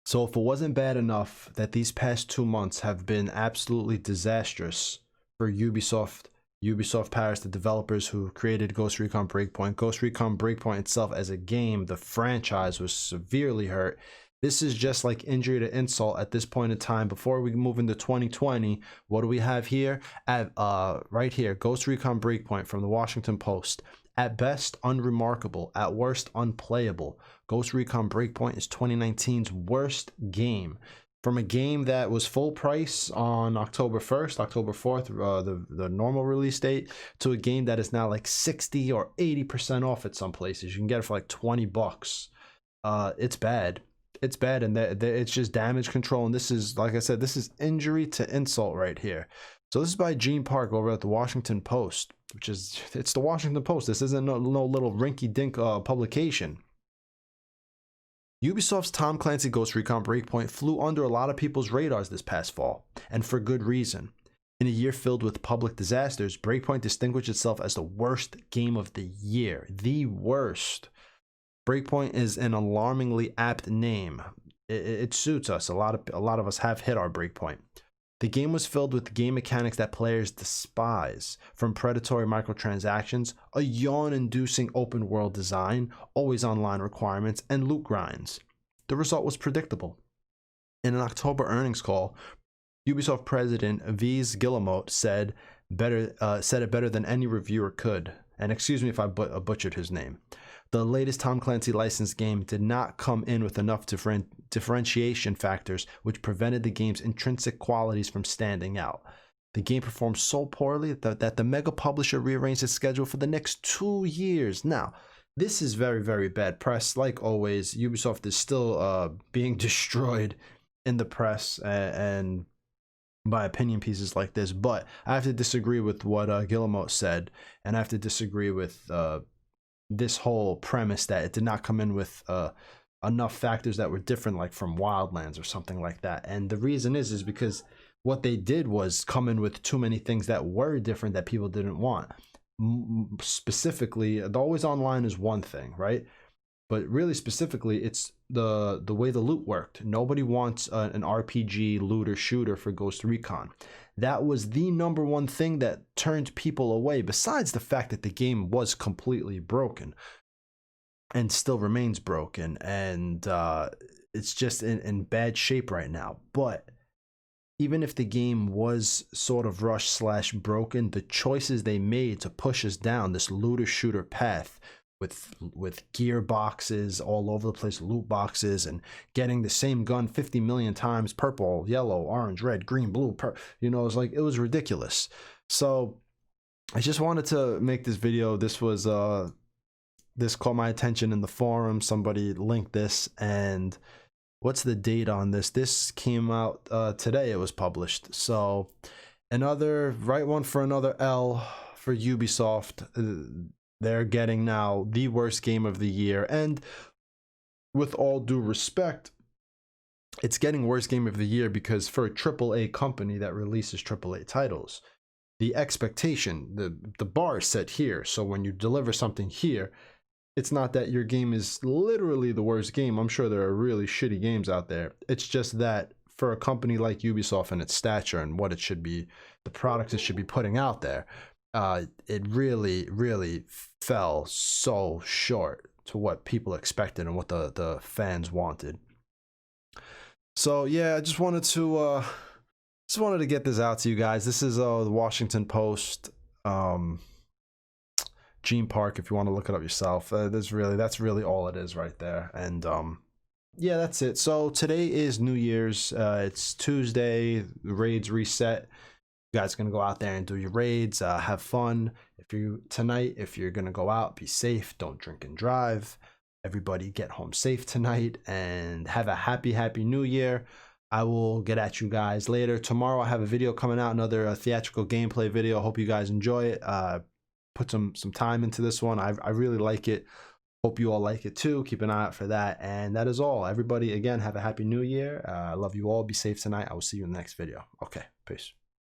So if it wasn't bad enough that these past 2 months have been absolutely disastrous for Ubisoft Paris, the developers who created Ghost Recon Breakpoint. Ghost Recon Breakpoint itself as a game, the franchise was severely hurt. This is just like injury to insult at this point in time. Before we move into 2020, what do we have here? Right here, Ghost Recon Breakpoint from the Washington Post. At best, unremarkable. At worst, unplayable. Ghost Recon Breakpoint is 2019's worst game. From a game that was full price on October 1st, October 4th, the normal release date, to a game that is now like 60 or 80% off at some places. You can get it for like 20 bucks. It's bad. It's bad, and it's just damage control. And this is, like I said, this is injury to insult right here. So this is by Gene Park over at the Washington Post, which is, it's the Washington Post. This isn't no little rinky-dink publication. Ubisoft's Tom Clancy Ghost Recon Breakpoint flew under a lot of people's radars this past fall, and for good reason. In a year filled with public disasters, Breakpoint distinguished itself as the worst game of the year. The worst. Breakpoint is an alarmingly apt name. It suits us. A lot of us have hit our breakpoint. The game was filled with game mechanics that players despise, from predatory microtransactions, a yawn-inducing open-world design, always online requirements, and loot grinds. The result was predictable. In an October earnings call, Ubisoft president Yves Guillemot said it better than any reviewer could. And excuse me if I butchered his name. The latest Tom Clancy licensed game did not come in with enough differentiation factors which prevented the game's intrinsic qualities from standing out. The game performed so poorly that the mega publisher rearranged its schedule for the next 2 years. Now, this is very, very bad press. Like always, Ubisoft is still being destroyed in the press and by opinion pieces like this. But I have to disagree with what Guillemot said, and I have to disagree with this whole premise that it did not come in with enough factors that were different, like from Wildlands or something like that. And the reason is because what they did was come in with too many things that were different that people didn't want. Specifically, the always online is one thing, right? But really specifically, it's the way the loot worked. Nobody wants an RPG looter shooter for Ghost Recon. That was the #1 thing that turned people away, besides the fact that the game was completely broken and still remains broken, and it's just in bad shape right now. But even if the game was sort of rushed / broken, the choices they made to push us down this looter shooter path with gear boxes all over the place, loot boxes, and getting the same gun 50 million times, purple, yellow, orange, red, green, blue, you know, it was ridiculous. So I just wanted to make this video. This was this caught my attention in the forum. Somebody linked this, and what's the date on this? This came out today. It was published. So another right one for another L for Ubisoft. They're getting now the worst game of the year, and with all due respect, it's getting worst game of the year because for a AAA company that releases AAA titles, the expectation, the bar is set here. So when you deliver something here, it's not that your game is literally the worst game. I'm sure there are really shitty games out there. It's just that for a company like Ubisoft and its stature and what it should be, the products it should be putting out there, it really fell so short to what people expected and what the fans wanted. So yeah, I just wanted to get this out to you guys. This is the Washington Post, Gene Park, if you want to look it up yourself. That's really all it is right there. And yeah, that's it. So today is New Year's. It's Tuesday. The raids reset. You guys gonna go out there and do your raids, have fun. If you're gonna go out, be safe, don't drink and drive. Everybody get home safe tonight, and have a happy New Year. I will get at you guys later. Tomorrow I have a video coming out, another theatrical gameplay video. Hope you guys enjoy it. Put some time into this one. I really like it. Hope you all like it too. Keep an eye out for that. And that is all. Everybody, again, have a happy New Year. I love you all. Be safe tonight. I will see you in the next video. Okay, peace.